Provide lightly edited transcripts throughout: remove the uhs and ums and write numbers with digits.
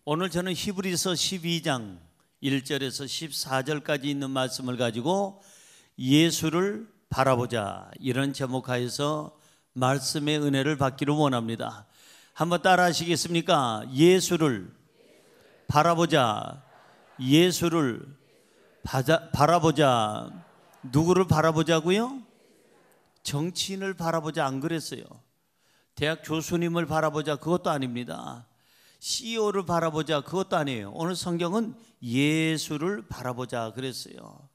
오늘 저는 히브리서 12장 1절에서 14절까지 있는 말씀을 가지고 예수를 바라보자, 이런 제목하에서 말씀의 은혜를 받기를 원합니다. 한번 따라 하시겠습니까? 예수를 바라보자. 예수를 바라보자. 누구를 바라보자고요? 정치인을 바라보자 안 그랬어요. 대학 교수님을 바라보자 그것도 아닙니다. CEO를 바라보자 그것도 아니에요. 오늘 성경은 예수를 바라보자 그랬어요.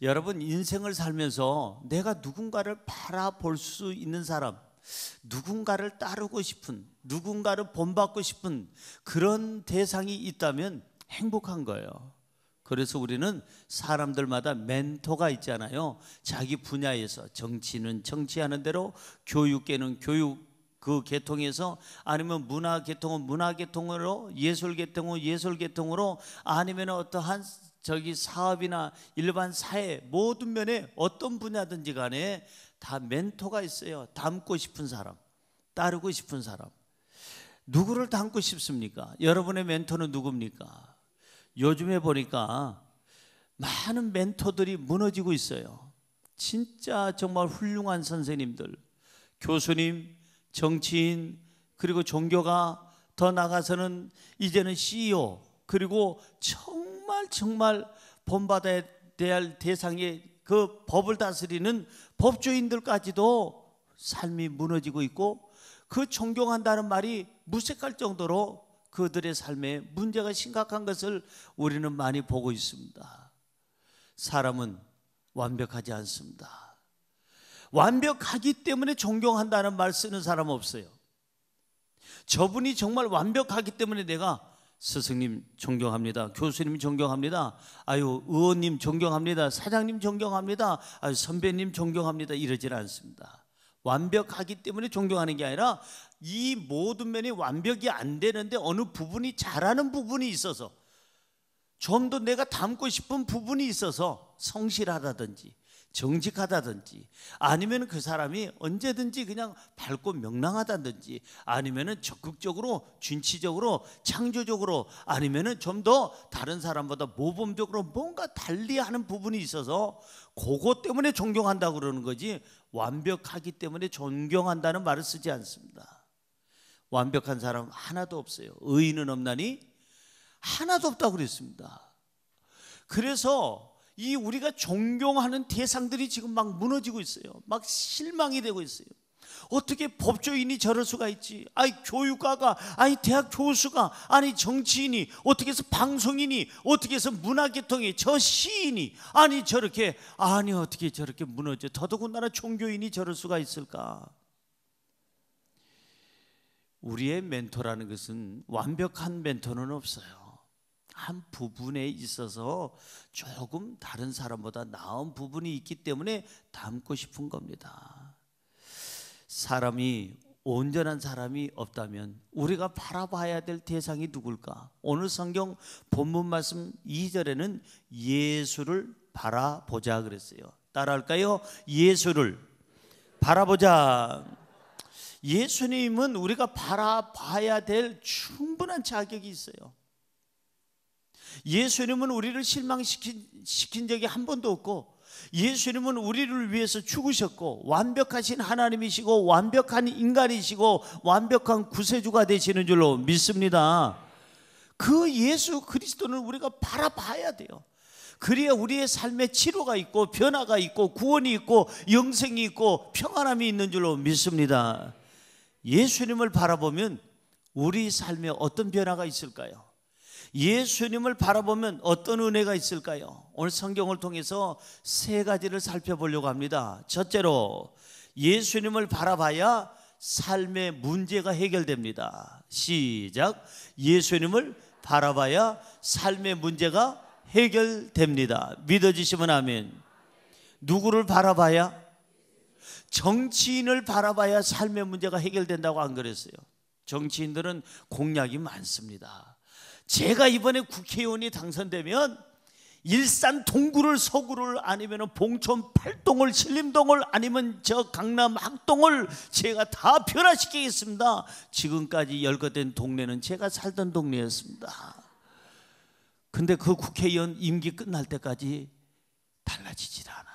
여러분, 인생을 살면서 내가 누군가를 바라볼 수 있는 사람, 누군가를 따르고 싶은, 누군가를 본받고 싶은 그런 대상이 있다면 행복한 거예요. 그래서 우리는 사람들마다 멘토가 있잖아요. 자기 분야에서, 정치는 정치하는 대로, 교육계는 교육 그 계통에서, 아니면 문화 계통은 문화 계통으로, 예술 계통은 예술 계통으로, 아니면 어떠한 사업이나 일반 사회 모든 면에 어떤 분야든지 간에 다 멘토가 있어요. 닮고 싶은 사람, 따르고 싶은 사람. 누구를 닮고 싶습니까? 여러분의 멘토는 누굽니까? 요즘에 보니까 많은 멘토들이 무너지고 있어요. 진짜 정말 훌륭한 선생님들, 교수님, 정치인, 그리고 종교가, 더 나가서는 이제는 CEO, 그리고 정말 본받아야 될 대상의 그 법을 다스리는 법조인들까지도 삶이 무너지고 있고, 그 존경한다는 말이 무색할 정도로 그들의 삶에 문제가 심각한 것을 우리는 많이 보고 있습니다. 사람은 완벽하지 않습니다. 완벽하기 때문에 존경한다는 말 쓰는 사람 없어요. 저분이 정말 완벽하기 때문에 내가 스승님 존경합니다, 교수님 존경합니다, 아유 의원님 존경합니다, 사장님 존경합니다, 아유 선배님 존경합니다, 이러질 않습니다. 완벽하기 때문에 존경하는 게 아니라 이 모든 면이 완벽이 안 되는데 어느 부분이 잘하는 부분이 있어서, 좀 더 내가 닮고 싶은 부분이 있어서 성실하다든지 정직하다든지, 아니면 그 사람이 언제든지 그냥 밝고 명랑하다든지, 아니면 적극적으로 진취적으로 창조적으로, 아니면 좀 더 다른 사람보다 모범적으로 뭔가 달리 하는 부분이 있어서 그것 때문에 존경한다고 그러는 거지, 완벽하기 때문에 존경한다는 말을 쓰지 않습니다. 완벽한 사람 하나도 없어요. 의인은 없나니 하나도 없다고 그랬습니다. 그래서 이 우리가 존경하는 대상들이 지금 막 무너지고 있어요. 막 실망이 되고 있어요. 어떻게 법조인이 저럴 수가 있지? 아니 교육가가, 아니 대학 교수가, 아니 정치인이, 어떻게 해서 방송인이, 어떻게 해서 문화계통이, 저 시인이, 아니 저렇게, 아니 어떻게 저렇게 무너져? 더더군다나 종교인이 저럴 수가 있을까? 우리의 멘토라는 것은 완벽한 멘토는 없어요. 한 부분에 있어서 조금 다른 사람보다 나은 부분이 있기 때문에 닮고 싶은 겁니다. 사람이, 온전한 사람이 없다면 우리가 바라봐야 될 대상이 누굴까? 오늘 성경 본문 말씀 2절에는 예수를 바라보자 그랬어요. 따라할까요? 예수를 바라보자. 예수님은 우리가 바라봐야 될 충분한 자격이 있어요. 예수님은 우리를 실망시킨 적이 한 번도 없고, 예수님은 우리를 위해서 죽으셨고, 완벽하신 하나님이시고 완벽한 인간이시고 완벽한 구세주가 되시는 줄로 믿습니다. 그 예수 그리스도는 우리가 바라봐야 돼요. 그래야 우리의 삶에 치료가 있고 변화가 있고 구원이 있고 영생이 있고 평안함이 있는 줄로 믿습니다. 예수님을 바라보면 우리 삶에 어떤 변화가 있을까요? 예수님을 바라보면 어떤 은혜가 있을까요? 오늘 성경을 통해서 세 가지를 살펴보려고 합니다. 첫째로, 예수님을 바라봐야 삶의 문제가 해결됩니다. 시작. 예수님을 바라봐야 삶의 문제가 해결됩니다. 믿어지시면 아멘. 누구를 바라봐야? 정치인을 바라봐야 삶의 문제가 해결된다고 안 그랬어요? 정치인들은 공약이 많습니다. 제가 이번에 국회의원이 당선되면 일산 동구를 서구를 아니면 봉천 팔동을 신림동을 아니면 저 강남 학동을 제가 다 변화시키겠습니다. 지금까지 열거된 동네는 제가 살던 동네였습니다. 근데 그 국회의원 임기 끝날 때까지 달라지질 않아.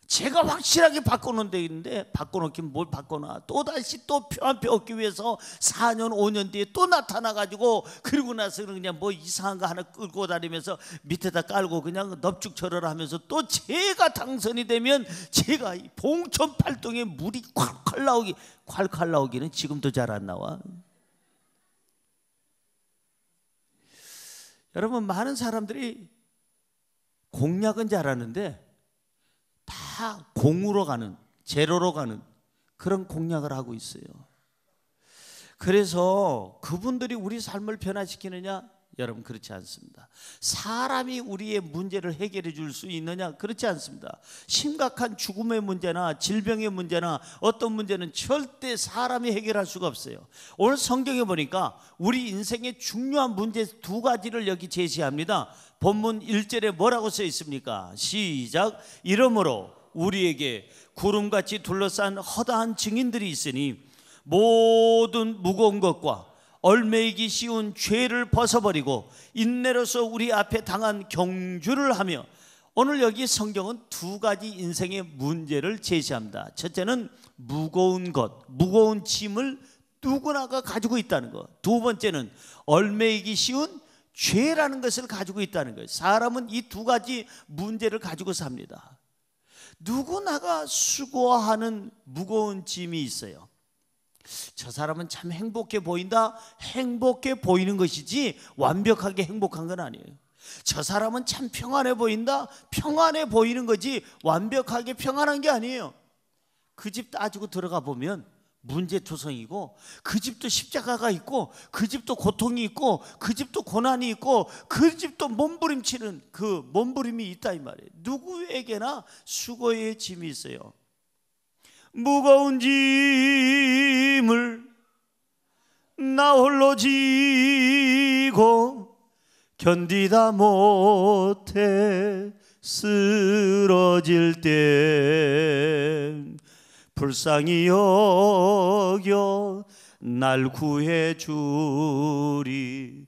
제가 확실하게 바꿔놓은 데 있는데 바꿔놓긴 뭘 바꿔놔. 또다시 또 표 한 표 얻기 위해서 4년 5년 뒤에 또 나타나가지고, 그리고 나서는 그냥 뭐 이상한 거 하나 끌고 다니면서 밑에다 깔고 그냥 넙죽절을 하면서 또 제가 당선이 되면 제가 이 봉천 팔동에 물이 콸콸 나오기는 지금도 잘 안 나와. 여러분, 많은 사람들이 공약은 잘하는데 다 공으로 가는, 제로로 가는 그런 공약을 하고 있어요. 그래서 그분들이 우리 삶을 변화시키느냐? 여러분, 그렇지 않습니다. 사람이 우리의 문제를 해결해 줄 수 있느냐? 그렇지 않습니다. 심각한 죽음의 문제나 질병의 문제나 어떤 문제는 절대 사람이 해결할 수가 없어요. 오늘 성경에 보니까 우리 인생의 중요한 문제 두 가지를 여기 제시합니다. 본문 1절에 뭐라고 써 있습니까? 시작. 이러므로 우리에게 구름같이 둘러싼 허다한 증인들이 있으니 모든 무거운 것과 얼매이기 쉬운 죄를 벗어버리고 인내로서 우리 앞에 당한 경주를 하며. 오늘 여기 성경은 두 가지 인생의 문제를 제시합니다. 첫째는 무거운 것, 무거운 짐을 누구나가 가지고 있다는 것. 두 번째는 얼매이기 쉬운 죄라는 것을 가지고 있다는 거예요. 사람은 이 두 가지 문제를 가지고 삽니다. 누구나가 수고하는 무거운 짐이 있어요. 저 사람은 참 행복해 보인다. 행복해 보이는 것이지 완벽하게 행복한 건 아니에요. 저 사람은 참 평안해 보인다. 평안해 보이는 거지 완벽하게 평안한 게 아니에요. 그 집 따지고 들어가 보면 문제투성이고, 그 집도 십자가가 있고, 그 집도 고통이 있고, 그 집도 고난이 있고, 그 집도 몸부림치는 그 몸부림이 있다 이 말이에요. 누구에게나 수고의 짐이 있어요. 무거운 짐을 나 홀로 지고 견디다 못해 쓰러질 때 불쌍히 여겨 날 구해 주리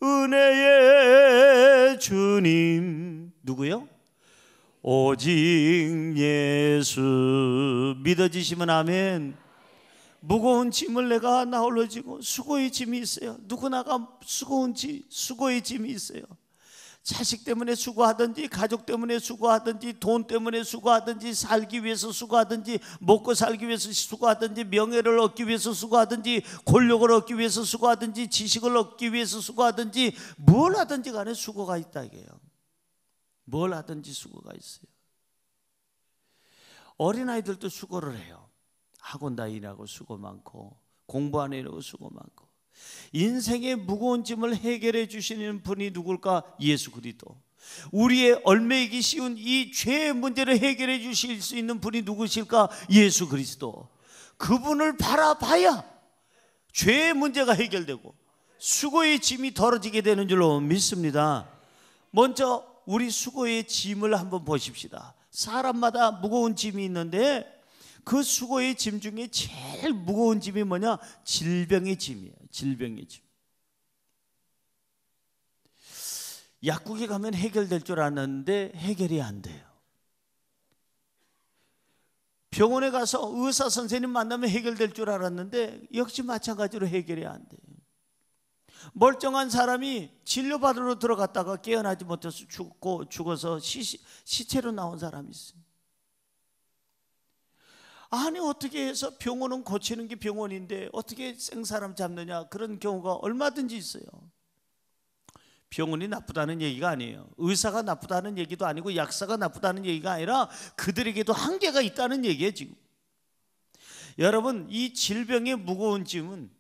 은혜의 주님. 누구요? 오직 예수. 믿어지시면 아멘. 무거운 짐을 내가 나 홀로 지고, 수고의 짐이 있어요. 누구나가 수고의 짐이 있어요. 자식 때문에 수고하든지, 가족 때문에 수고하든지, 돈 때문에 수고하든지, 살기 위해서 수고하든지, 먹고 살기 위해서 수고하든지, 명예를 얻기 위해서 수고하든지, 권력을 얻기 위해서 수고하든지, 지식을 얻기 위해서 수고하든지, 뭘 하든지 간에 수고가 있다 이게요. 뭘 하든지 수고가 있어요. 어린아이들도 수고를 해요. 학원 다니라고 수고 많고, 공부하느라고 수고 많고. 인생의 무거운 짐을 해결해 주시는 분이 누굴까? 예수 그리스도. 우리의 얼매이기 쉬운 이 죄의 문제를 해결해 주실 수 있는 분이 누구실까? 예수 그리스도. 그분을 바라봐야 죄의 문제가 해결되고 수고의 짐이 덜어지게 되는 줄로 믿습니다. 먼저 우리 수고의 짐을 한번 보십시다. 사람마다 무거운 짐이 있는데 그 수고의 짐 중에 제일 무거운 짐이 뭐냐? 질병의 짐이에요. 질병의 짐. 약국에 가면 해결될 줄 알았는데 해결이 안 돼요. 병원에 가서 의사 선생님 만나면 해결될 줄 알았는데 역시 마찬가지로 해결이 안 돼요. 멀쩡한 사람이 진료받으러 들어갔다가 깨어나지 못해서 죽어서 시체로 나온 사람이 있어요. 아니 어떻게 해서 병원은 고치는 게 병원인데 어떻게 생사람 잡느냐, 그런 경우가 얼마든지 있어요. 병원이 나쁘다는 얘기가 아니에요. 의사가 나쁘다는 얘기도 아니고 약사가 나쁘다는 얘기가 아니라 그들에게도 한계가 있다는 얘기예요 지금. 여러분, 이 질병의 무거운 짐은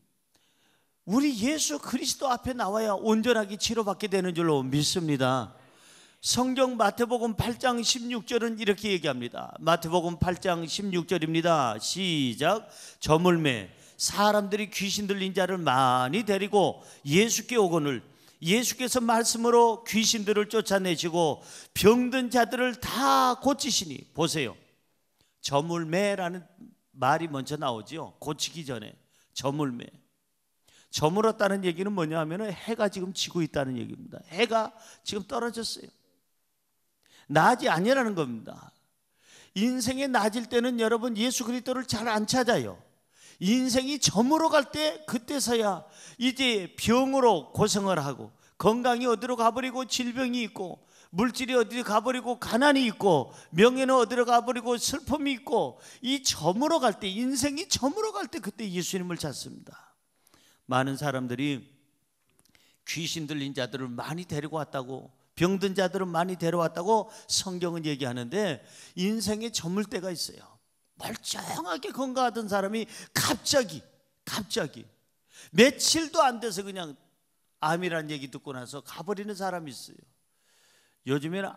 우리 예수 그리스도 앞에 나와야 온전하게 치료받게 되는 줄로 믿습니다. 성경 마태복음 8장 16절은 이렇게 얘기합니다. 마태복음 8장 16절입니다. 시작. 저물매 사람들이 귀신 들린 자를 많이 데리고 예수께 오거늘 예수께서 말씀으로 귀신들을 쫓아내시고 병든 자들을 다 고치시니, 보세요, 저물매라는 말이 먼저 나오죠. 고치기 전에 저물매. 저물었다는 얘기는 뭐냐 하면 해가 지금 지고 있다는 얘기입니다. 해가 지금 떨어졌어요. 낮이 아니라는 겁니다. 인생에 낮일 때는 여러분 예수 그리스도를 잘 안 찾아요. 인생이 저물어 갈 때, 그때서야 이제 병으로 고생을 하고, 건강이 어디로 가버리고 질병이 있고, 물질이 어디로 가버리고 가난이 있고, 명예는 어디로 가버리고 슬픔이 있고, 이 저물어 갈 때, 인생이 저물어 갈 때 그때 예수님을 찾습니다. 많은 사람들이 귀신 들린 자들을 많이 데리고 왔다고, 병든 자들은 많이 데려왔다고 성경은 얘기하는데, 인생에 저물 때가 있어요. 멀쩡하게 건강하던 사람이 갑자기 며칠도 안 돼서 그냥 암이라는 얘기 듣고 나서 가버리는 사람이 있어요. 요즘에는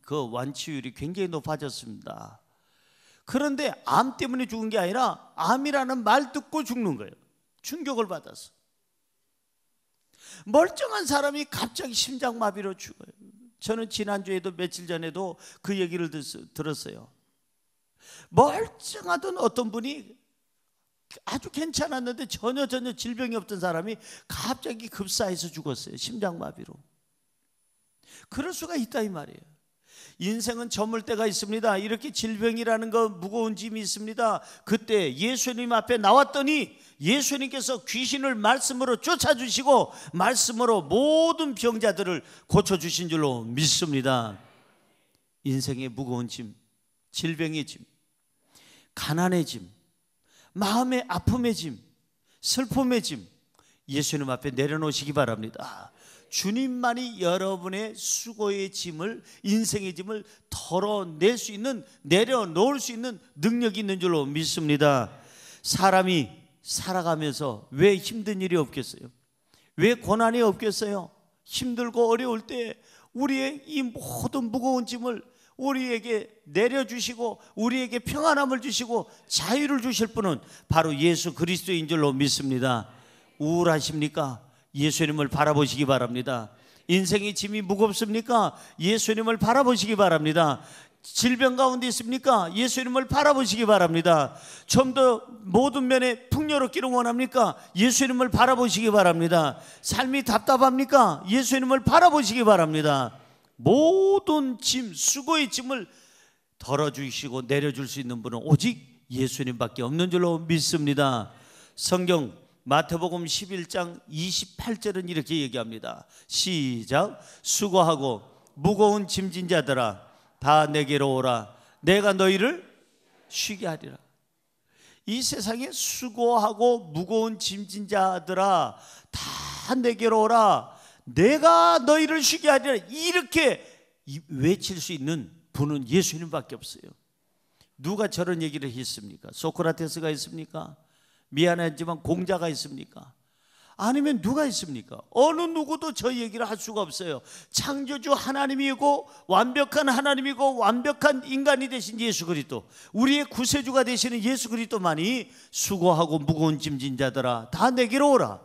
그 완치율이 굉장히 높아졌습니다. 그런데 암 때문에 죽은 게 아니라 암이라는 말 듣고 죽는 거예요. 충격을 받아서. 멀쩡한 사람이 갑자기 심장마비로 죽어요. 저는 지난주에도 며칠 전에도 그 얘기를 들었어요. 멀쩡하던 어떤 분이 아주 괜찮았는데 전혀 질병이 없던 사람이 갑자기 급사해서 죽었어요. 심장마비로. 그럴 수가 있다 이 말이에요. 인생은 저물 때가 있습니다. 이렇게 질병이라는 거, 무거운 짐이 있습니다. 그때 예수님 앞에 나왔더니 예수님께서 귀신을 말씀으로 쫓아주시고 말씀으로 모든 병자들을 고쳐주신 줄로 믿습니다. 인생의 무거운 짐, 질병의 짐, 가난의 짐, 마음의 아픔의 짐, 슬픔의 짐, 예수님 앞에 내려놓으시기 바랍니다. 주님만이 여러분의 수고의 짐을, 인생의 짐을 덜어낼 수 있는, 내려놓을 수 있는 능력이 있는 줄로 믿습니다. 사람이 살아가면서 왜 힘든 일이 없겠어요? 왜 고난이 없겠어요? 힘들고 어려울 때 우리의 이 모든 무거운 짐을 우리에게 내려주시고 우리에게 평안함을 주시고 자유를 주실 분은 바로 예수 그리스도인 줄로 믿습니다. 우울하십니까? 예수님을 바라보시기 바랍니다. 인생의 짐이 무겁습니까? 예수님을 바라보시기 바랍니다. 질병 가운데 있습니까? 예수님을 바라보시기 바랍니다. 좀 더 모든 면에 풍요롭기를 원합니까? 예수님을 바라보시기 바랍니다. 삶이 답답합니까? 예수님을 바라보시기 바랍니다. 모든 짐, 수고의 짐을 덜어주시고 내려줄 수 있는 분은 오직 예수님밖에 없는 줄로 믿습니다. 성경 마태복음 11장 28절은 이렇게 얘기합니다. 시작. 수고하고 무거운 짐진 자들아 다 내게로 오라. 내가 너희를 쉬게 하리라. 이 세상에 수고하고 무거운 짐진 자들아 다 내게로 오라. 내가 너희를 쉬게 하리라. 이렇게 외칠 수 있는 분은 예수님밖에 없어요. 누가 저런 얘기를 했습니까? 소크라테스가 있습니까? 미안하지만 공자가 있습니까? 아니면 누가 있습니까? 어느 누구도 저 얘기를 할 수가 없어요. 창조주 하나님이고 완벽한 하나님이고 완벽한 인간이 되신 예수 그리스도, 우리의 구세주가 되시는 예수 그리스도만이 수고하고 무거운 짐진 자들아 다 내게로 오라.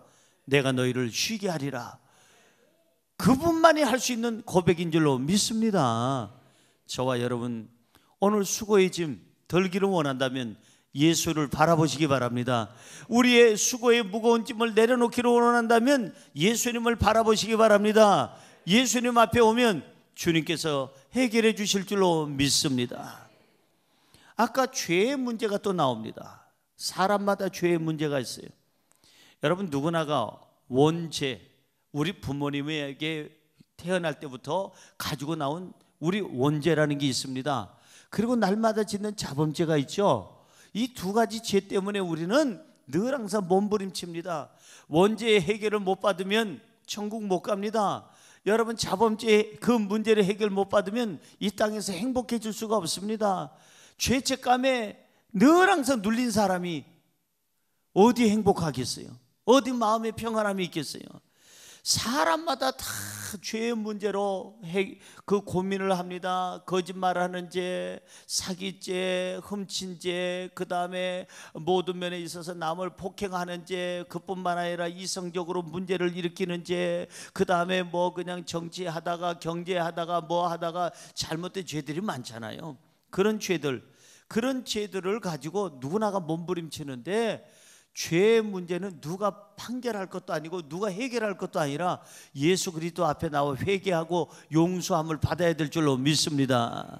내가 너희를 쉬게 하리라. 그분만이 할 수 있는 고백인 줄로 믿습니다. 저와 여러분 오늘 수고의 짐 덜기를 원한다면 예수를 바라보시기 바랍니다. 우리의 수고의 무거운 짐을 내려놓기를 원한다면 예수님을 바라보시기 바랍니다. 예수님 앞에 오면 주님께서 해결해 주실 줄로 믿습니다. 아까 죄의 문제가 또 나옵니다. 사람마다 죄의 문제가 있어요. 여러분 누구나가 원죄, 우리 부모님에게 태어날 때부터 가지고 나온 우리 원죄라는 게 있습니다. 그리고 날마다 짓는 자범죄가 있죠. 이 두 가지 죄 때문에 우리는 늘 항상 몸부림칩니다. 원죄의 해결을 못 받으면 천국 못 갑니다. 여러분 자범죄의 그 문제를 해결 못 받으면 이 땅에서 행복해질 수가 없습니다. 죄책감에 늘 항상 눌린 사람이 어디 행복하겠어요? 어디 마음에 평안함이 있겠어요? 사람마다 다 죄의 문제로 그 고민을 합니다. 거짓말하는 죄, 사기죄, 훔친 죄, 그 다음에 모든 면에 있어서 남을 폭행하는 죄, 그뿐만 아니라 이성적으로 문제를 일으키는 죄, 그 다음에 뭐 그냥 정치하다가 경제하다가 뭐 하다가 잘못된 죄들이 많잖아요. 그런 죄들을 가지고 누구나가 몸부림치는데, 죄의 문제는 누가 판결할 것도 아니고 누가 해결할 것도 아니라 예수 그리스도 앞에 나와 회개하고 용서함을 받아야 될 줄로 믿습니다.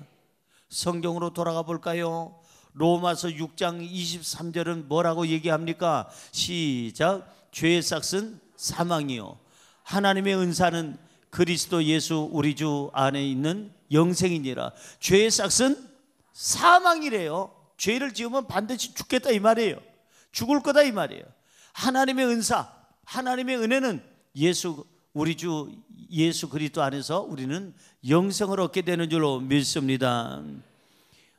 성경으로 돌아가 볼까요? 로마서 6장 23절은 뭐라고 얘기합니까? 시작. 죄의 삭은 사망이요 하나님의 은사는 그리스도 예수 우리 주 안에 있는 영생이니라. 죄의 삭은 사망이래요. 죄를 지으면 반드시 죽겠다 이 말이에요. 죽을 거다 이 말이에요. 하나님의 은사, 하나님의 은혜는 우리 주 예수 그리스도 안에서 우리는 영생을 얻게 되는 줄로 믿습니다.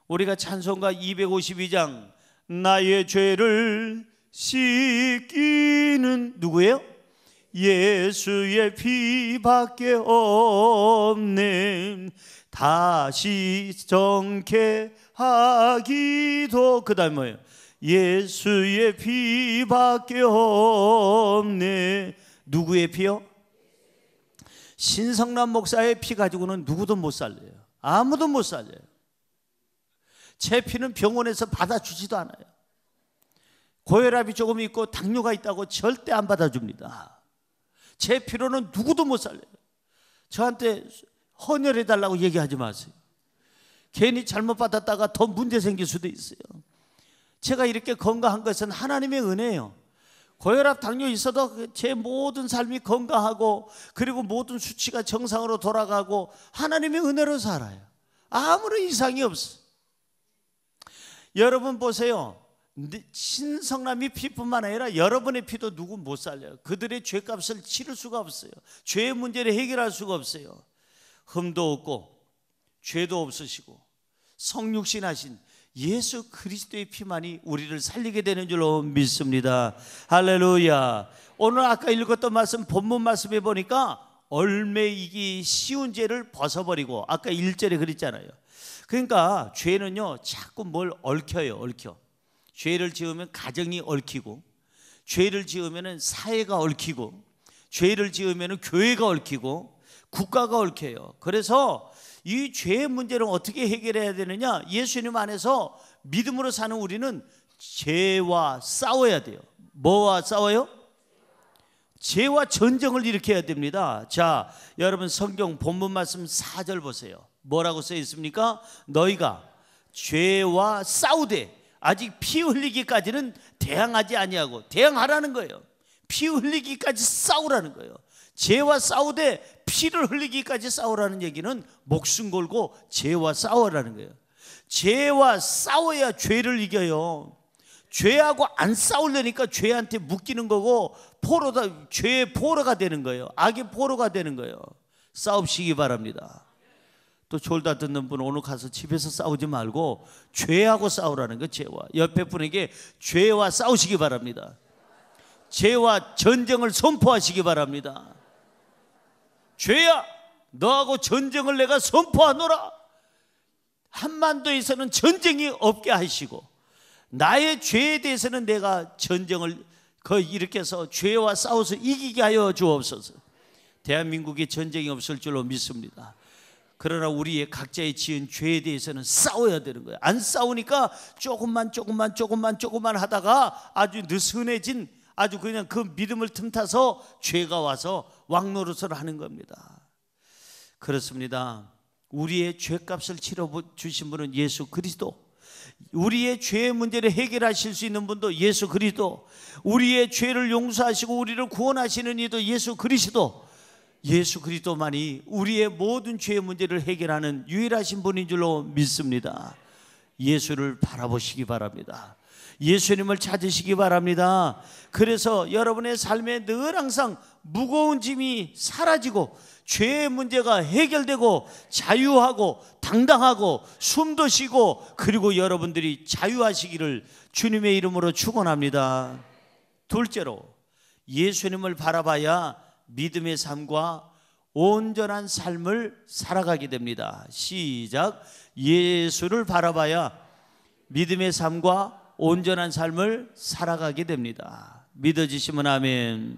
우리가 찬송가 252장 나의 죄를 씻기는 누구예요? 예수의 피밖에 없네. 다시 정케 하기도, 그 다음에 뭐예요? 예수의 피밖에 없네. 누구의 피요? 신성남 목사의 피 가지고는 누구도 못 살려요. 아무도 못 살려요. 제 피는 병원에서 받아주지도 않아요. 고혈압이 조금 있고 당뇨가 있다고 절대 안 받아줍니다. 제 피로는 누구도 못 살려요. 저한테 헌혈해달라고 얘기하지 마세요. 괜히 잘못 받았다가 더 문제 생길 수도 있어요. 제가 이렇게 건강한 것은 하나님의 은혜예요. 고혈압, 당뇨 있어도 제 모든 삶이 건강하고 그리고 모든 수치가 정상으로 돌아가고 하나님의 은혜로 살아요. 아무런 이상이 없어요. 여러분 보세요. 신성남이 피뿐만 아니라 여러분의 피도 누구 못 살려요. 그들의 죄값을 치를 수가 없어요. 죄의 문제를 해결할 수가 없어요. 흠도 없고 죄도 없으시고 성육신 하신 예수 그리스도의 피만이 우리를 살리게 되는 줄로 믿습니다. 할렐루야. 오늘 아까 읽었던 말씀, 본문 말씀에 보니까 얼매이기 쉬운 죄를 벗어버리고, 아까 1절에 그랬잖아요. 그러니까 죄는요 자꾸 뭘 얽혀요. 죄를 지으면 가정이 얽히고, 죄를 지으면 사회가 얽히고, 죄를 지으면 교회가 얽히고, 국가가 얽혀요. 그래서 이 죄의 문제를 어떻게 해결해야 되느냐? 예수님 안에서 믿음으로 사는 우리는 죄와 싸워야 돼요. 뭐와 싸워요? 죄와 전쟁을 일으켜야 됩니다. 자, 여러분 성경 본문 말씀 4절 보세요. 뭐라고 써 있습니까? 너희가 죄와 싸우되 아직 피 흘리기까지는 대항하지 아니하고, 대항하라는 거예요. 피 흘리기까지 싸우라는 거예요. 죄와 싸우되 피를 흘리기까지 싸우라는 얘기는 목숨 걸고 죄와 싸우라는 거예요. 죄와 싸워야 죄를 이겨요. 죄하고 안 싸우려니까 죄한테 묶이는 거고, 죄의 포로가 되는 거예요. 악의 포로가 되는 거예요. 싸웁시기 바랍니다. 또 졸다 듣는 분, 오늘 가서 집에서 싸우지 말고 죄하고 싸우라는 거예요. 죄와. 옆에 분에게 죄와 싸우시기 바랍니다. 죄와 전쟁을 선포하시기 바랍니다. 죄야, 너하고 전쟁을 내가 선포하노라. 한반도에서는 전쟁이 없게 하시고, 나의 죄에 대해서는 내가 전쟁을 일으켜서 죄와 싸워서 이기게 하여 주옵소서. 대한민국에 전쟁이 없을 줄로 믿습니다. 그러나 우리의 각자의 지은 죄에 대해서는 싸워야 되는 거예요. 안 싸우니까 조금만 하다가 아주 느슨해진, 아주 그냥 그 믿음을 틈타서 죄가 와서 왕노릇을 하는 겁니다. 그렇습니다. 우리의 죄값을 치러 주신 분은 예수 그리스도. 우리의 죄의 문제를 해결하실 수 있는 분도 예수 그리스도. 우리의 죄를 용서하시고 우리를 구원하시는 이도 예수 그리스도. 예수 그리스도만이 우리의 모든 죄의 문제를 해결하는 유일하신 분인 줄로 믿습니다. 예수를 바라보시기 바랍니다. 예수님을 찾으시기 바랍니다. 그래서 여러분의 삶에 늘 항상 무거운 짐이 사라지고 죄의 문제가 해결되고 자유하고 당당하고 숨도 쉬고, 그리고 여러분들이 자유하시기를 주님의 이름으로 축원합니다. 둘째로, 예수님을 바라봐야 믿음의 삶과 온전한 삶을 살아가게 됩니다. 시작. 예수를 바라봐야 믿음의 삶과 온전한 삶을 살아가게 됩니다. 믿어지시면 아멘.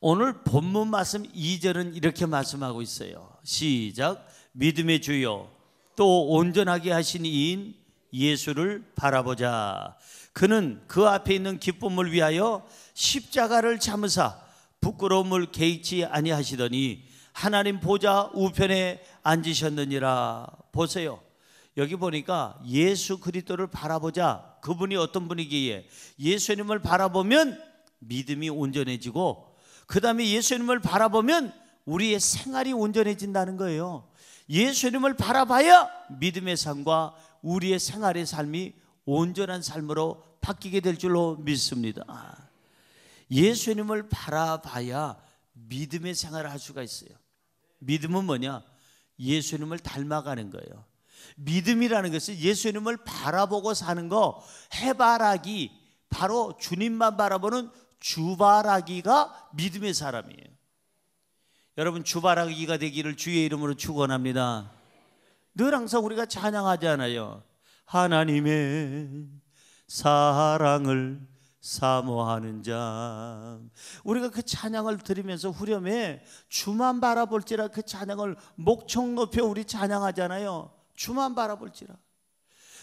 오늘 본문 말씀 2절은 이렇게 말씀하고 있어요. 시작. 믿음의 주요 또 온전하게 하신 이인 예수를 바라보자. 그는 그 앞에 있는 기쁨을 위하여 십자가를 참으사 부끄러움을 개의치 아니하시더니 하나님 보좌 우편에 앉으셨느니라. 보세요. 여기 보니까 예수 그리스도를 바라보자. 그분이 어떤 분이기에 예수님을 바라보면 믿음이 온전해지고, 그 다음에 예수님을 바라보면 우리의 생활이 온전해진다는 거예요. 예수님을 바라봐야 믿음의 삶과 우리의 생활의 삶이 온전한 삶으로 바뀌게 될 줄로 믿습니다. 예수님을 바라봐야 믿음의 생활을 할 수가 있어요. 믿음은 뭐냐? 예수님을 닮아가는 거예요. 믿음이라는 것은 예수님을 바라보고 사는 거, 해바라기, 바로 주님만 바라보는 주바라기가 믿음의 사람이에요. 여러분, 주바라기가 되기를 주의 이름으로 축원합니다. 늘 항상 우리가 찬양하잖아요. 하나님의 사랑을 사모하는 자. 우리가 그 찬양을 들으면서 후렴에 주만 바라볼지라, 그 찬양을 목청 높여 우리 찬양하잖아요. 주만 바라볼지라.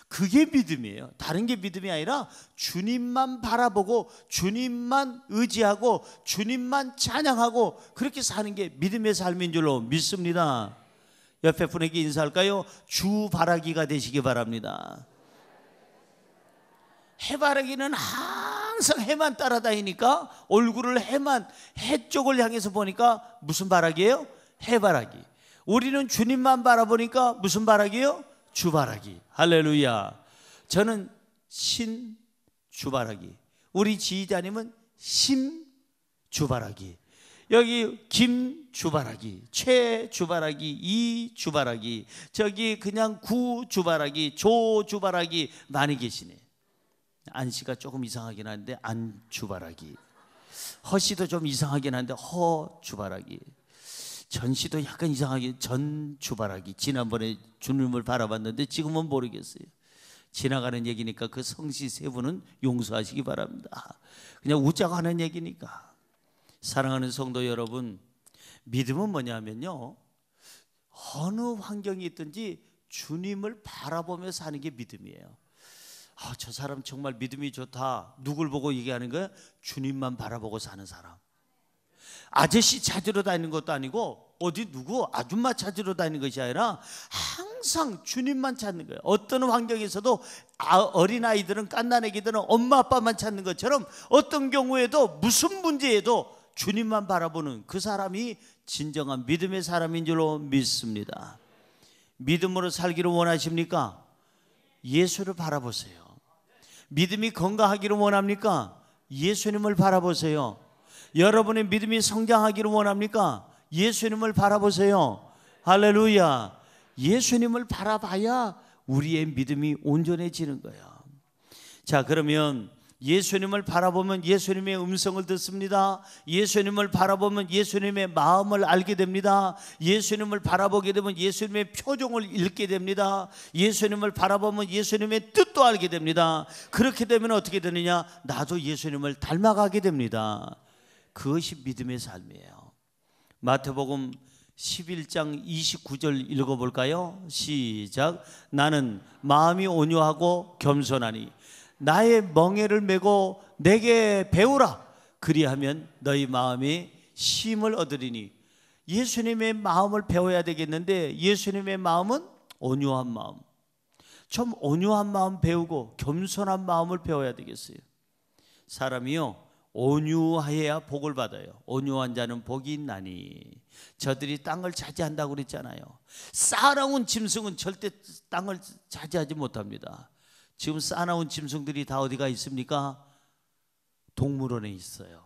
그게 믿음이에요. 다른 게 믿음이 아니라 주님만 바라보고 주님만 의지하고 주님만 찬양하고 그렇게 사는 게 믿음의 삶인 줄로 믿습니다. 옆에 분에게 인사할까요? 주바라기가 되시기 바랍니다. 해바라기는 항상 해만 따라다니니까 얼굴을 해 쪽을 향해서 보니까 무슨 바라기예요? 해바라기. 우리는 주님만 바라보니까 무슨 바라기예요? 주바라기. 할렐루야. 저는 신주바라기, 우리 지휘자님은 심주바라기, 여기 김주바라기, 최주바라기, 이주바라기, 저기 그냥 구주바라기, 조주바라기 많이 계시네. 안씨가 조금 이상하긴 한데 안주바라기, 허씨도 좀 이상하긴 한데 허주바라기, 전씨도 약간 이상하게 전주바라기. 지난번에 주님을 바라봤는데 지금은 모르겠어요. 지나가는 얘기니까 그 성씨 세 분은 용서하시기 바랍니다. 그냥 웃자고 하는 얘기니까. 사랑하는 성도 여러분, 믿음은 뭐냐면요, 어느 환경이 있든지 주님을 바라보며 사는 게 믿음이에요. 저 사람 정말 믿음이 좋다. 누굴 보고 얘기하는 거야? 주님만 바라보고 사는 사람. 아저씨 찾으러 다니는 것도 아니고 어디 누구 아줌마 찾으러 다니는 것이 아니라 항상 주님만 찾는 거예요. 어떤 환경에서도 어린아이들은, 갓난아기들은 엄마 아빠만 찾는 것처럼 어떤 경우에도 무슨 문제에도 주님만 바라보는 그 사람이 진정한 믿음의 사람인 줄로 믿습니다. 믿음으로 살기를 원하십니까? 예수를 바라보세요. 믿음이 건강하기를 원합니까? 예수님을 바라보세요. 여러분의 믿음이 성장하기를 원합니까? 예수님을 바라보세요. 할렐루야. 예수님을 바라봐야 우리의 믿음이 온전해지는 거예요. 자, 그러면 예수님을 바라보면 예수님의 음성을 듣습니다. 예수님을 바라보면 예수님의 마음을 알게 됩니다. 예수님을 바라보게 되면 예수님의 표정을 읽게 됩니다. 예수님을 바라보면 예수님의 뜻도 알게 됩니다. 그렇게 되면 어떻게 되느냐? 나도 예수님을 닮아가게 됩니다. 그것이 믿음의 삶이에요. 마태복음 11장 29절 읽어볼까요? 시작. 나는 마음이 온유하고 겸손하니 나의 멍에를 메고 내게 배우라. 그리하면 너희 마음이 쉼을 얻으리니. 예수님의 마음을 배워야 되겠는데 예수님의 마음은 온유한 마음. 좀 온유한 마음 배우고 겸손한 마음을 배워야 되겠어요. 사람이요, 온유하여야 복을 받아요. 온유한 자는 복이 있나니. 저들이 땅을 차지한다고 그랬잖아요. 싸나운 짐승은 절대 땅을 차지하지 못합니다. 지금 싸나운 짐승들이 다 어디가 있습니까? 동물원에 있어요.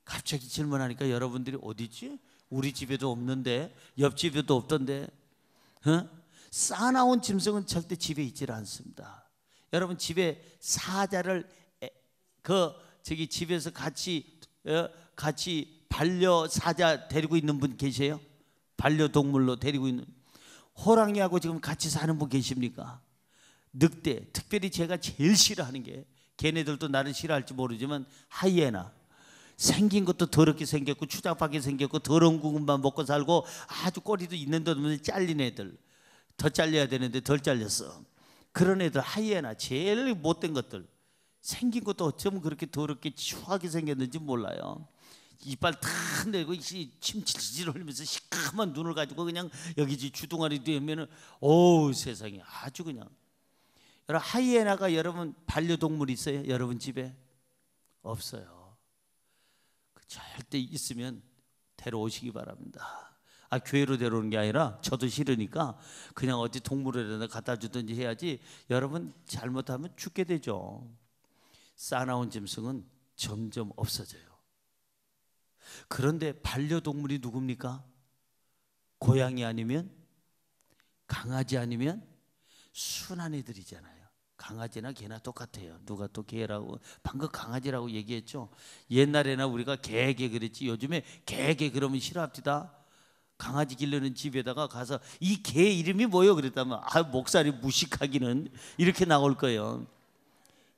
갑자기 질문하니까 여러분들이 어디지? 우리 집에도 없는데, 옆집에도 없던데. 싸나운 짐승은 절대 집에 있질 않습니다. 여러분, 집에 사자를 집에서 같이 같이 반려사자 데리고 있는 분 계세요? 반려동물로 데리고 있는. 호랑이하고 지금 같이 사는 분 계십니까? 늑대, 특별히 제가 제일 싫어하는 게, 걔네들도 나를 싫어할지 모르지만 하이에나. 생긴 것도 더럽게 생겼고 추잡하게 생겼고 더러운 국물만 먹고 살고 아주 꼬리도 있는 데 없는 잘린 애들, 더 잘려야 되는데 덜 잘렸어. 그런 애들, 하이에나, 제일 못된 것들. 생긴 것도 어쩌면 그렇게 더럽게 추하게 생겼는지 몰라요. 이빨 다 내고 침 질질 흘리면서 시커먼 눈을 가지고 그냥 여기 주둥아리 되면은 어우 세상에 아주 그냥. 여러분, 하이에나가 여러분 반려동물 있어요? 여러분 집에? 없어요. 절대 있으면 데려오시기 바랍니다. 교회로 데려오는 게 아니라 저도 싫으니까 그냥 어디 동물원에 갖다 주든지 해야지. 여러분 잘못하면 죽게 되죠. 싸나운 짐승은 점점 없어져요. 그런데 반려동물이 누굽니까? 고양이 아니면 강아지 아니면 순한 애들이잖아요. 강아지나 개나 똑같아요. 누가 또 개라고, 방금 강아지라고 얘기했죠. 옛날에나 우리가 개 그랬지. 요즘에 개 그러면 싫어합니다. 강아지 기르는 집에다가 가서 이 개 이름이 뭐예요? 그랬다면 목살이 무식하기는 이렇게 나올 거예요.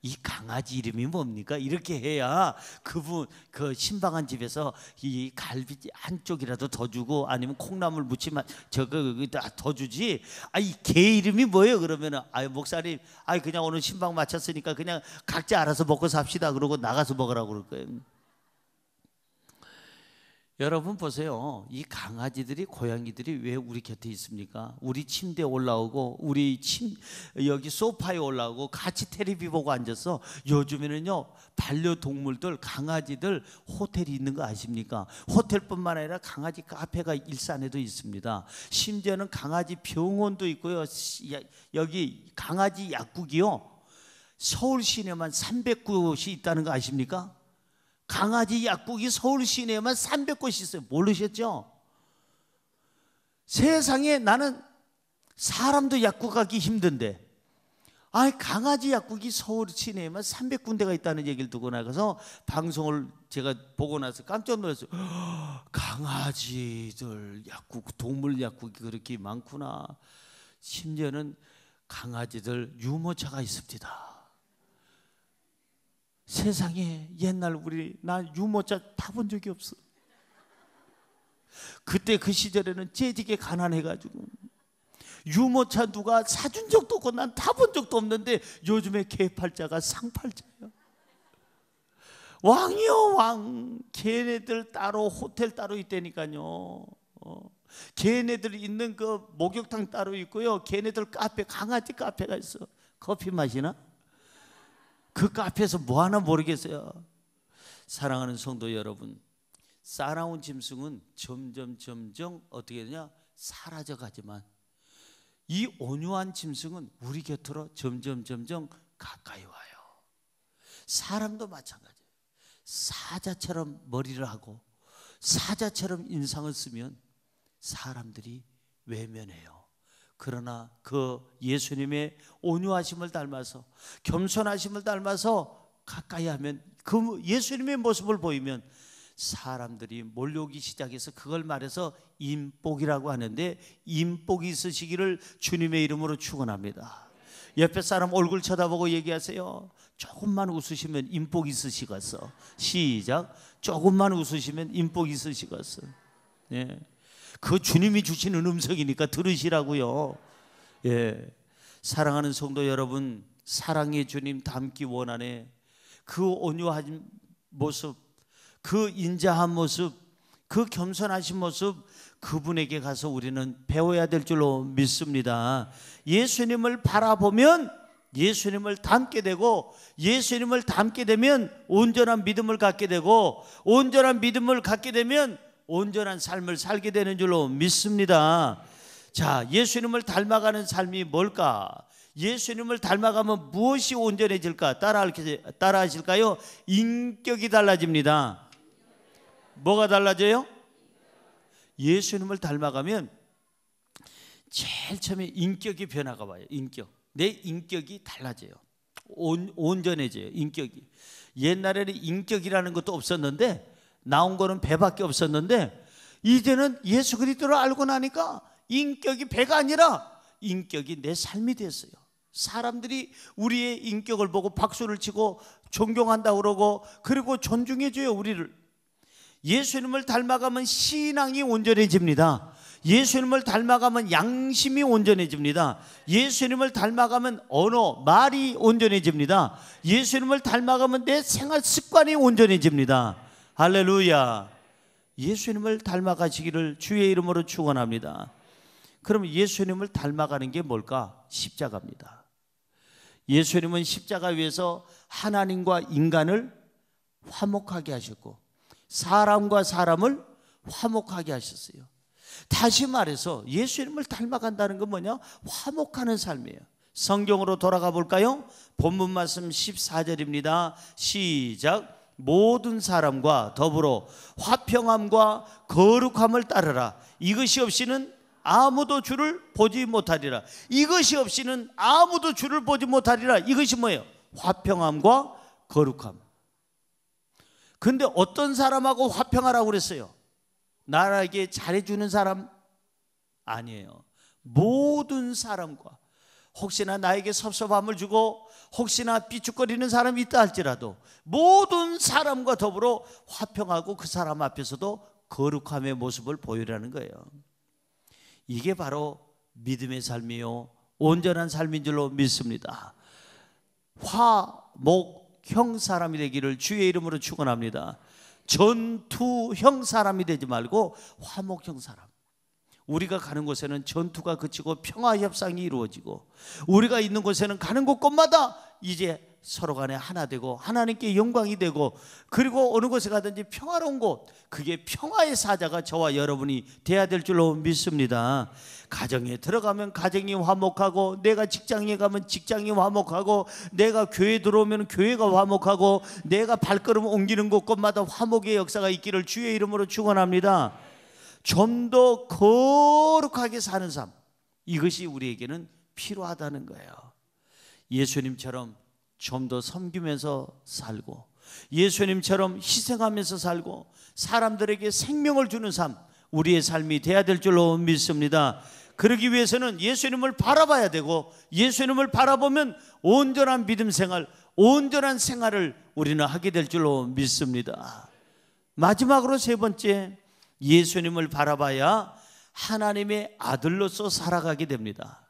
이 강아지 이름이 뭡니까? 이렇게 해야 그분 그 신방한 집에서 이 갈비 한쪽이라도 더 주고 아니면 콩나물 무침만 더 주지. 이 개 이름이 뭐예요? 그러면은 목사님 그냥 오늘 신방 마쳤으니까 그냥 각자 알아서 먹고 삽시다 그러고 나가서 먹으라고 그럴 거예요. 여러분 보세요. 이 강아지들이, 고양이들이 왜 우리 곁에 있습니까? 우리 침대에 올라오고 우리 여기 소파에 올라오고 같이 텔레비 보고 앉아서. 요즘에는요 반려동물들, 강아지들 호텔이 있는 거 아십니까? 호텔뿐만 아니라 강아지 카페가 일산에도 있습니다. 심지어는 강아지 병원도 있고요. 여기 강아지 약국이요 서울 시내만 300곳이 있다는 거 아십니까? 강아지 약국이 서울 시내에만 300곳이 있어요. 모르셨죠? 세상에, 나는 사람도 약국 가기 힘든데 강아지 약국이 서울 시내에만 300군데가 있다는 얘기를 듣고 나가서 방송을 제가 보고 나서 깜짝 놀랐어요. 강아지들 약국, 동물 약국이 그렇게 많구나. 심지어는 강아지들 유모차가 있습니다. 세상에, 옛날 나 유모차 타본 적이 없어. 그때 그 시절에는 재지게 가난해가지고 유모차 누가 사준 적도 없고 난 타본 적도 없는데 요즘에 개팔자가 상팔자예요. 왕이요 왕. 걔네들 따로 호텔 따로 있다니까요. 걔네들 있는 그 목욕탕 따로 있고요. 걔네들 카페, 강아지 카페가 있어. 커피 마시나? 그 카페에서 뭐 하나 모르겠어요. 사랑하는 성도 여러분, 싸나운 짐승은 점점 어떻게 되냐? 사라져 가지만 이 온유한 짐승은 우리 곁으로 점점 가까이 와요. 사람도 마찬가지예요. 사자처럼 머리를 하고 사자처럼 인상을 쓰면 사람들이 외면해요. 그러나 그 예수님의 온유하심을 닮아서, 겸손하심을 닮아서 가까이 하면, 그 예수님의 모습을 보이면 사람들이 몰려오기 시작해서 그걸 말해서 인복이라고 하는데, 인복이 있으시기를 주님의 이름으로 축원합니다. 옆에 사람 얼굴 쳐다보고 얘기하세요. 조금만 웃으시면 인복 있으시겠어. 시작. 조금만 웃으시면 인복 있으시겠어. 예. 그 주님이 주시는 음성이니까 들으시라고요. 예. 사랑하는 성도 여러분, 사랑의 주님 닮기 원하네. 그 온유한 모습, 그 인자한 모습, 그 겸손하신 모습, 그분에게 가서 우리는 배워야 될 줄로 믿습니다. 예수님을 바라보면 예수님을 닮게 되고, 예수님을 닮게 되면 온전한 믿음을 갖게 되고, 온전한 믿음을 갖게 되면 온전한 삶을 살게 되는 줄로 믿습니다. 자, 예수님을 닮아가는 삶이 뭘까? 예수님을 닮아가면 무엇이 온전해질까? 따라하실까요? 인격이 달라집니다. 뭐가 달라져요? 예수님을 닮아가면 제일 처음에 인격이 변화가 와요. 내 인격이 달라져요. 온전해져요. 인격이. 옛날에는 인격이라는 것도 없었는데 나온 거는 배밖에 없었는데 이제는 예수 그리스도를 알고 나니까 인격이 배가 아니라 인격이 내 삶이 됐어요. 사람들이 우리의 인격을 보고 박수를 치고 존경한다고 그러고 그리고 존중해줘요. 우리를. 예수님을 닮아가면 신앙이 온전해집니다. 예수님을 닮아가면 양심이 온전해집니다. 예수님을 닮아가면 언어, 말이 온전해집니다. 예수님을 닮아가면 내 생활 습관이 온전해집니다. 할렐루야. 예수님을 닮아가시기를 주의 이름으로 축원합니다. 그럼 예수님을 닮아가는 게 뭘까? 십자가입니다. 예수님은 십자가 위에서 하나님과 인간을 화목하게 하셨고 사람과 사람을 화목하게 하셨어요. 다시 말해서 예수님을 닮아간다는 건 뭐냐? 화목하는 삶이에요. 성경으로 돌아가 볼까요? 본문 말씀 14절입니다. 시작. 모든 사람과 더불어 화평함과 거룩함을 따르라. 이것이 없이는 아무도 주를 보지 못하리라. 이것이 없이는 아무도 주를 보지 못하리라. 이것이 뭐예요? 화평함과 거룩함. 근데 어떤 사람하고 화평하라고 그랬어요? 나에게 잘해주는 사람? 아니에요. 모든 사람과. 혹시나 나에게 섭섭함을 주고 혹시나 삐죽거리는 사람이 있다 할지라도 모든 사람과 더불어 화평하고 그 사람 앞에서도 거룩함의 모습을 보이라는 거예요. 이게 바로 믿음의 삶이요 온전한 삶인 줄로 믿습니다. 화목형 사람이 되기를 주의 이름으로 축원합니다. 전투형 사람이 되지 말고 화목형 사람. 우리가 가는 곳에는 전투가 그치고 평화 협상이 이루어지고 우리가 있는 곳에는 가는 곳곳마다 이제 서로 간에 하나 되고 하나님께 영광이 되고 그리고 어느 곳에 가든지 평화로운 곳, 그게 평화의 사자가 저와 여러분이 돼야 될 줄로 믿습니다. 가정에 들어가면 가정이 화목하고 내가 직장에 가면 직장이 화목하고 내가 교회 들어오면 교회가 화목하고 내가 발걸음 옮기는 곳곳마다 화목의 역사가 있기를 주의 이름으로 축원합니다. 좀 더 거룩하게 사는 삶, 이것이 우리에게는 필요하다는 거예요. 예수님처럼 좀 더 섬기면서 살고 예수님처럼 희생하면서 살고 사람들에게 생명을 주는 삶, 우리의 삶이 돼야 될 줄로 믿습니다. 그러기 위해서는 예수님을 바라봐야 되고 예수님을 바라보면 온전한 믿음 생활, 온전한 생활을 우리는 하게 될 줄로 믿습니다. 마지막으로 세 번째, 예수님을 바라봐야 하나님의 아들로서 살아가게 됩니다.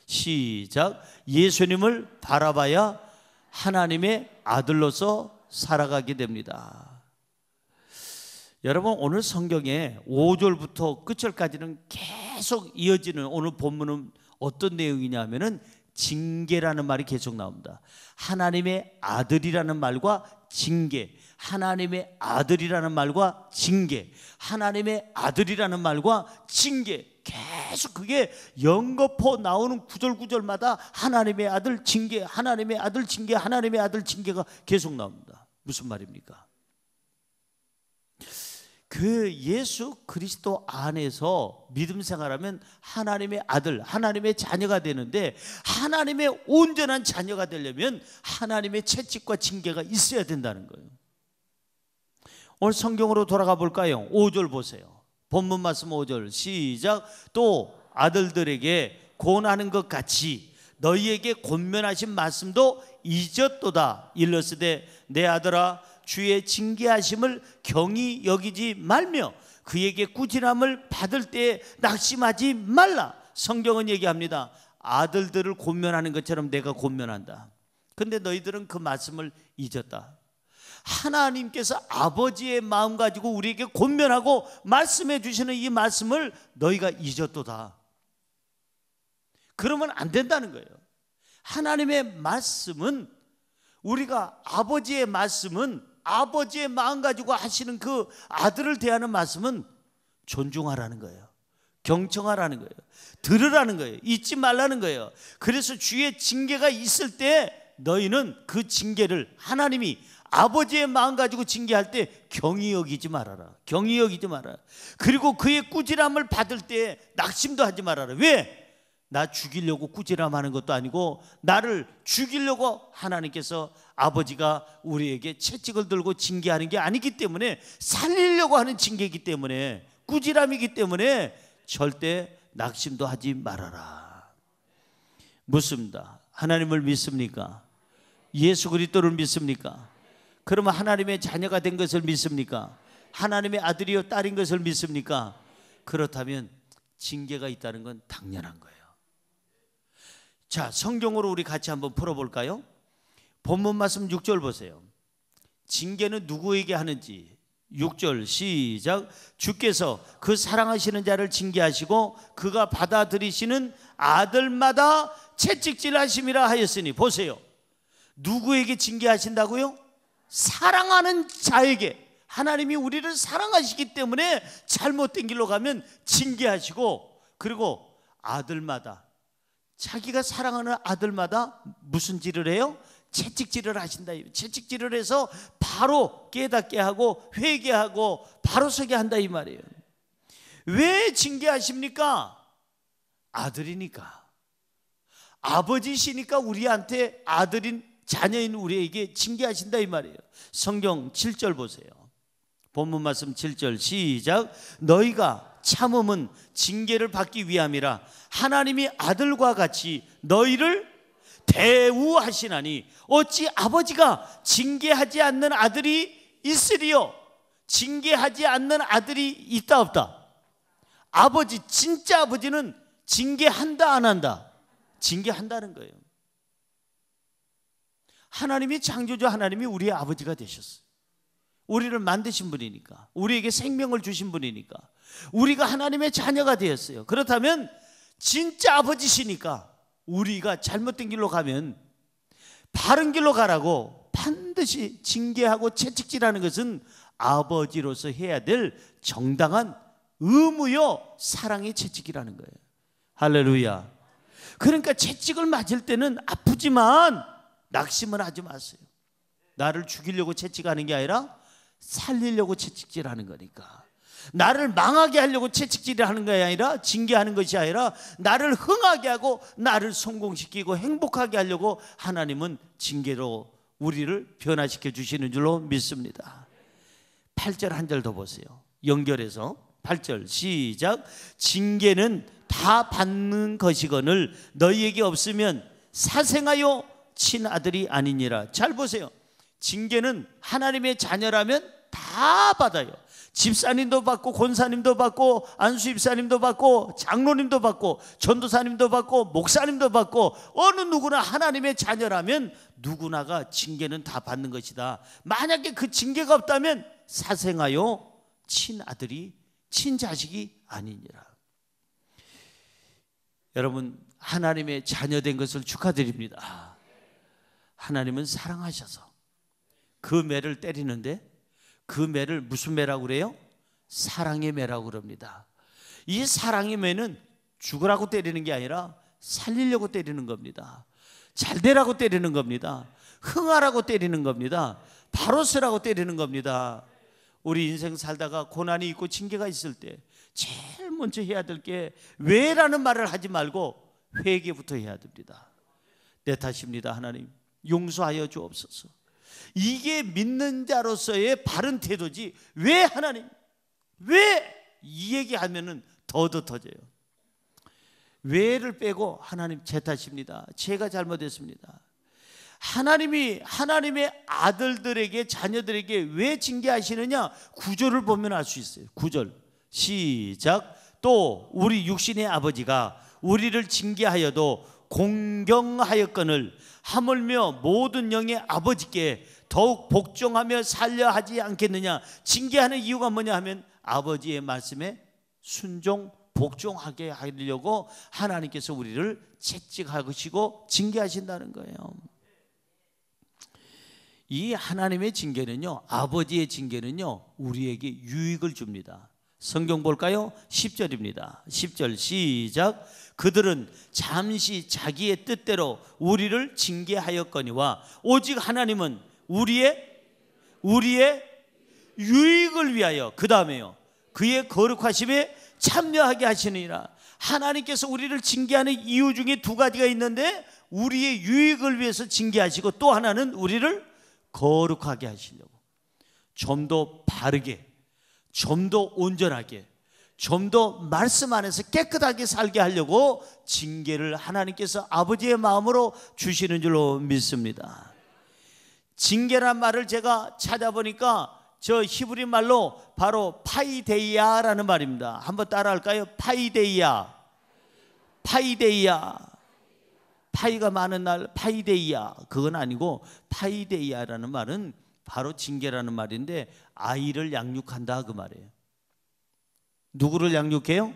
시작. 예수님을 바라봐야 하나님의 아들로서 살아가게 됩니다. 여러분, 오늘 성경에 5절부터 끝절까지는 계속 이어지는 오늘 본문은 어떤 내용이냐면은 징계라는 말이 계속 나옵니다. 하나님의 아들이라는 말과 징계, 하나님의 아들이라는 말과 징계, 하나님의 아들이라는 말과 징계, 계속 그게 연거푸 나오는 구절구절마다 하나님의 아들 징계, 하나님의 아들 징계, 하나님의 아들 징계가 계속 나옵니다. 무슨 말입니까? 그 예수 그리스도 안에서 믿음 생활하면 하나님의 아들, 하나님의 자녀가 되는데 하나님의 온전한 자녀가 되려면 하나님의 채찍과 징계가 있어야 된다는 거예요. 오늘 성경으로 돌아가 볼까요? 5절 보세요. 본문 말씀 5절 시작. 또 아들들에게 권하는 것 같이 너희에게 권면하신 말씀도 잊었도다. 일러스되 내 아들아 주의 징계하심을 경히 여기지 말며 그에게 꾸지람을 받을 때에 낙심하지 말라. 성경은 얘기합니다. 아들들을 권면하는 것처럼 내가 권면한다. 근데 너희들은 그 말씀을 잊었다. 하나님께서 아버지의 마음 가지고 우리에게 권면하고 말씀해 주시는 이 말씀을 너희가 잊었도다. 그러면 안 된다는 거예요. 하나님의 말씀은, 우리가 아버지의 말씀은, 아버지의 마음 가지고 하시는 그 아들을 대하는 말씀은 존중하라는 거예요. 경청하라는 거예요. 들으라는 거예요. 잊지 말라는 거예요. 그래서 주의 징계가 있을 때 너희는 그 징계를, 하나님이 아버지의 마음 가지고 징계할 때 경히 여기지 말아라. 경히 여기지 말아라. 그리고 그의 꾸지람을 받을 때 낙심도 하지 말아라. 왜? 나 죽이려고 꾸지람하는 것도 아니고 나를 죽이려고 하나님께서 아버지가 우리에게 채찍을 들고 징계하는 게 아니기 때문에 살리려고 하는 징계이기 때문에 꾸지람이기 때문에 절대 낙심도 하지 말아라. 묻습니다. 하나님을 믿습니까? 예수 그리스도를 믿습니까? 그러면 하나님의 자녀가 된 것을 믿습니까? 하나님의 아들이요 딸인 것을 믿습니까? 그렇다면 징계가 있다는 건 당연한 거예요. 자, 성경으로 우리 같이 한번 풀어볼까요? 본문 말씀 6절 보세요. 징계는 누구에게 하는지. 6절 시작. 주께서 그 사랑하시는 자를 징계하시고 그가 받아들이시는 아들마다 채찍질 하심이라 하였으니. 보세요. 누구에게 징계하신다고요? 사랑하는 자에게. 하나님이 우리를 사랑하시기 때문에 잘못된 길로 가면 징계하시고, 그리고 아들마다, 자기가 사랑하는 아들마다 무슨 질을 해요? 채찍질을 하신다. 채찍질을 해서 바로 깨닫게 하고 회개하고 바로 서게 한다 이 말이에요. 왜 징계하십니까? 아들이니까. 아버지시니까 우리한테 아들인 자녀인 우리에게 징계하신다 이 말이에요. 성경 7절 보세요. 본문 말씀 7절 시작. 너희가 참음은 징계를 받기 위함이라 하나님이 아들과 같이 너희를 대우하시나니 어찌 아버지가 징계하지 않는 아들이 있으리요? 징계하지 않는 아들이 있다 없다? 아버지, 진짜 아버지는 징계한다 안 한다? 징계한다는 거예요. 하나님이 창조주 하나님이 우리의 아버지가 되셨어요. 우리를 만드신 분이니까, 우리에게 생명을 주신 분이니까, 우리가 하나님의 자녀가 되었어요. 그렇다면 진짜 아버지시니까 우리가 잘못된 길로 가면 바른 길로 가라고 반드시 징계하고 채찍질하는 것은 아버지로서 해야 될 정당한 의무요 사랑의 채찍이라는 거예요. 할렐루야. 그러니까 채찍을 맞을 때는 아프지만 낙심은 하지 마세요. 나를 죽이려고 채찍하는 게 아니라 살리려고 채찍질하는 거니까. 나를 망하게 하려고 채찍질하는 것이 아니라, 징계하는 것이 아니라 나를 흥하게 하고 나를 성공시키고 행복하게 하려고 하나님은 징계로 우리를 변화시켜 주시는 줄로 믿습니다. 8절 한 절 더 보세요. 연결해서 8절 시작. 징계는 다 받는 것이거늘 너희에게 없으면 사생하여 친아들이 아니니라. 잘 보세요. 징계는 하나님의 자녀라면 다 받아요. 집사님도 받고 권사님도 받고 안수집사님도 받고 장로님도 받고 전도사님도 받고 목사님도 받고, 어느 누구나 하나님의 자녀라면 누구나가 징계는 다 받는 것이다. 만약에 그 징계가 없다면 사생하여 친아들이 친자식이 아니니라. 여러분, 하나님의 자녀된 것을 축하드립니다. 하나님은 사랑하셔서 그 매를 때리는데, 그 매를 무슨 매라고 그래요? 사랑의 매라고 그럽니다. 이 사랑의 매는 죽으라고 때리는 게 아니라 살리려고 때리는 겁니다. 잘 되라고 때리는 겁니다. 흥하라고 때리는 겁니다. 바로 서라고 때리는 겁니다. 우리 인생 살다가 고난이 있고 징계가 있을 때 제일 먼저 해야 될 게 왜라는 말을 하지 말고 회개부터 해야 됩니다. 내 탓입니다. 하나님 용서하여 주옵소서. 이게 믿는 자로서의 바른 태도지. 왜 하나님, 왜 이 얘기하면은 더 터져요. 왜를 빼고 하나님 제 탓입니다. 제가 잘못했습니다. 하나님이 하나님의 아들들에게, 자녀들에게 왜 징계하시느냐? 9절을 보면 알 수 있어요. 9절 시작. 또 우리 육신의 아버지가 우리를 징계하여도 공경하였거늘 하물며 모든 영의 아버지께 더욱 복종하며 살려 하지 않겠느냐. 징계하는 이유가 뭐냐 하면 아버지의 말씀에 순종 복종하게 하려고 하나님께서 우리를 채찍하시고 징계하신다는 거예요. 이 하나님의 징계는요, 아버지의 징계는요, 우리에게 유익을 줍니다. 성경 볼까요? 10절입니다. 10절 시작. 그들은 잠시 자기의 뜻대로 우리를 징계하였거니와 오직 하나님은 우리의 유익을 위하여, 그 다음에요, 그의 거룩하심에 참여하게 하시느니라. 하나님께서 우리를 징계하는 이유 중에 두 가지가 있는데, 우리의 유익을 위해서 징계하시고 또 하나는 우리를 거룩하게 하시려고, 좀 더 바르게, 좀 더 온전하게, 좀 더 말씀 안에서 깨끗하게 살게 하려고 징계를 하나님께서 아버지의 마음으로 주시는 줄로 믿습니다. 징계란 말을 제가 찾아보니까 저 히브리 말로 바로 파이데이아라는 말입니다. 한번 따라 할까요? 파이데이아. 파이데이아. 파이가 많은 날 파이데이아, 그건 아니고 파이데이아라는 말은 바로 징계라는 말인데, 아이를 양육한다 그 말이에요. 누구를 양육해요?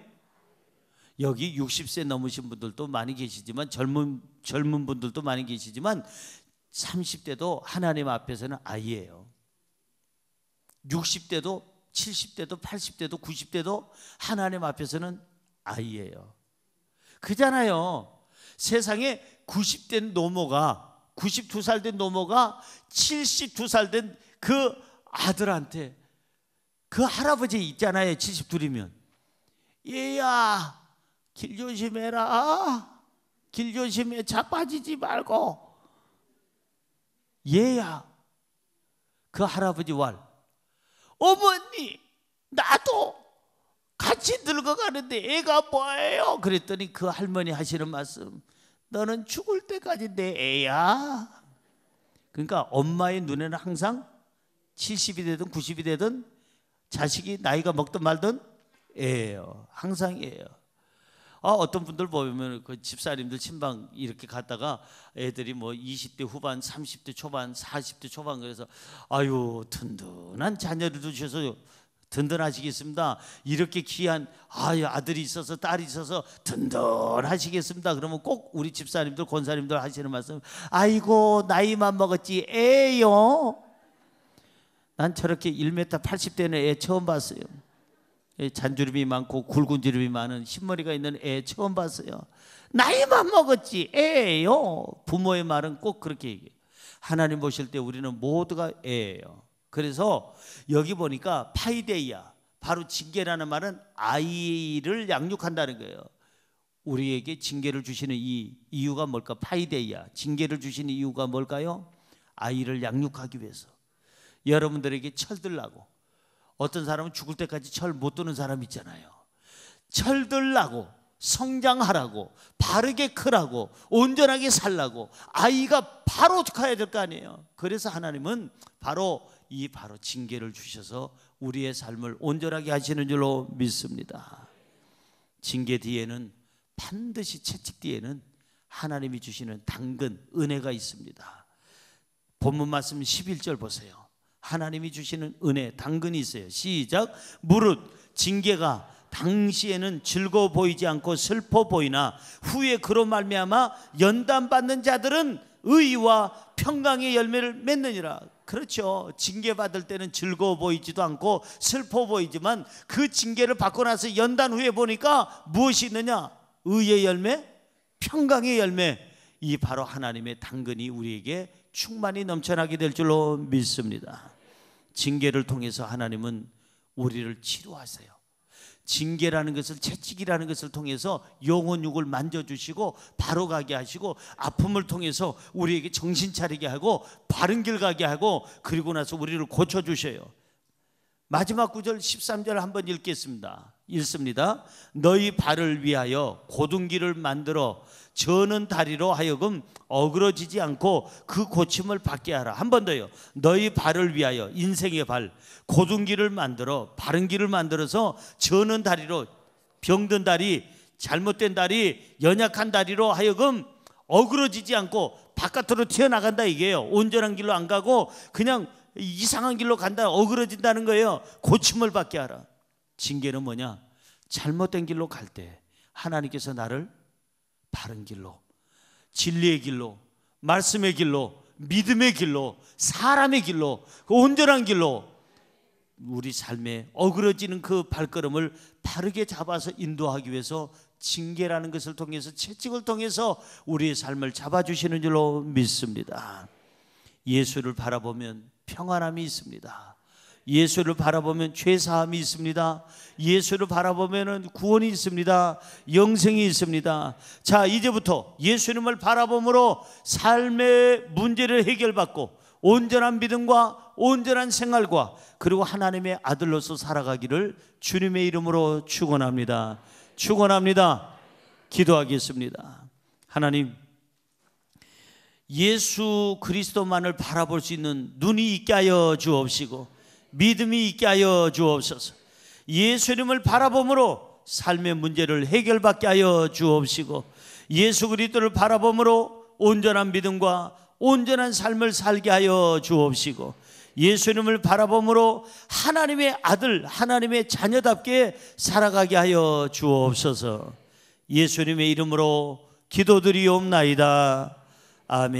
여기 60세 넘으신 분들도 많이 계시지만, 젊은 분들도 많이 계시지만 30대도 하나님 앞에서는 아이예요. 60대도 70대도 80대도 90대도 하나님 앞에서는 아이예요. 그잖아요. 세상에 90대 노모가, 92살 된 노모가 72살 된 그 아들한테, 그 할아버지 있잖아요, 72이면, 얘야 길 조심해라, 길 조심해, 자빠지지 말고. 얘야, 그 할아버지 왈, 어머니 나도 같이 늙어가는데 애가 뭐예요? 그랬더니 그 할머니 하시는 말씀, 너는 죽을 때까지 내 애야. 그러니까 엄마의 눈에는 항상 70이 되든 90이 되든 자식이 나이가 먹든 말든 애예요. 항상 애예요. 어떤 분들 보면 그 집사님들 친방 이렇게 갔다가 애들이 뭐 20대 후반, 30대 초반, 40대 초반, 그래서 아유 든든한 자녀를 두셔서 든든하시겠습니다. 이렇게 귀한 아들이 있어서 딸이 있어서 든든하시겠습니다. 그러면 꼭 우리 집사님들, 권사님들 하시는 말씀, 아이고 나이만 먹었지 애요. 난 저렇게 1m 80되는 애 처음 봤어요. 잔주름이 많고 굵은 주름이 많은 흰머리가 있는 애 처음 봤어요. 나이만 먹었지 애예요. 부모의 말은 꼭 그렇게 얘기해요. 하나님 보실 때 우리는 모두가 애예요. 그래서 여기 보니까 파이데이아, 바로 징계라는 말은 아이를 양육한다는 거예요. 우리에게 징계를 주시는 이 이유가 뭘까? 파이데이아, 징계를 주시는 이유가 뭘까요? 아이를 양육하기 위해서. 여러분들에게 철들라고, 어떤 사람은 죽을 때까지 철 못 드는 사람 있잖아요. 철들라고, 성장하라고, 바르게 크라고, 온전하게 살라고 아이가 바로 가야 될 거 아니에요. 그래서 하나님은 바로 징계를 주셔서 우리의 삶을 온전하게 하시는 줄로 믿습니다. 징계 뒤에는, 반드시 채찍 뒤에는 하나님이 주시는 당근, 은혜가 있습니다. 본문 말씀 11절 보세요. 하나님이 주시는 은혜, 당근이 있어요. 시작. 무릇 징계가 당시에는 즐거워 보이지 않고 슬퍼 보이나 후에 그로 말미암아 연단받는 자들은 의와 평강의 열매를 맺느니라. 그렇죠. 징계받을 때는 즐거워 보이지도 않고 슬퍼 보이지만 그 징계를 받고 나서 연단 후에 보니까 무엇이 있느냐? 의의 열매, 평강의 열매. 이 바로 하나님의 당근이 우리에게 충만히 넘쳐나게 될 줄로 믿습니다. 징계를 통해서 하나님은 우리를 치료하세요. 징계라는 것을, 채찍이라는 것을 통해서 영혼육을 만져주시고 바로 가게 하시고, 아픔을 통해서 우리에게 정신 차리게 하고 바른 길 가게 하고, 그리고 나서 우리를 고쳐주셔요. 마지막 구절 13절 한번 읽겠습니다. 읽습니다. 너희 발을 위하여 곧은 길을 만들어 저는 다리로 하여금 어그러지지 않고 그 고침을 받게 하라. 한 번 더요. 너희 발을 위하여, 인생의 발, 곧은 길을 만들어, 바른 길을 만들어서 저는 다리로, 병든 다리, 잘못된 다리, 연약한 다리로 하여금 어그러지지 않고 바깥으로 튀어나간다 이게요. 온전한 길로 안 가고 그냥 이상한 길로 간다, 어그러진다는 거예요. 고침을 받게 하라. 징계는 뭐냐? 잘못된 길로 갈 때 하나님께서 나를 바른 길로, 진리의 길로, 말씀의 길로, 믿음의 길로, 사람의 길로, 그 온전한 길로 우리 삶에 어그러지는 그 발걸음을 바르게 잡아서 인도하기 위해서 징계라는 것을 통해서, 채찍을 통해서 우리의 삶을 잡아주시는 줄로 믿습니다. 예수를 바라보면 평안함이 있습니다. 예수를 바라보면 죄사함이 있습니다. 예수를 바라보면 구원이 있습니다. 영생이 있습니다. 자, 이제부터 예수님을 바라봄으로 삶의 문제를 해결받고 온전한 믿음과 온전한 생활과 그리고 하나님의 아들로서 살아가기를 주님의 이름으로 축원합니다. 축원합니다. 기도하겠습니다. 하나님, 예수 그리스도만을 바라볼 수 있는 눈이 있게 하여 주옵시고 믿음이 있게 하여 주옵소서. 예수님을 바라봄으로 삶의 문제를 해결받게 하여 주옵시고 예수 그리스도를 바라봄으로 온전한 믿음과 온전한 삶을 살게 하여 주옵시고 예수님을 바라봄으로 하나님의 아들, 하나님의 자녀답게 살아가게 하여 주옵소서. 예수님의 이름으로 기도드리옵나이다. 아멘.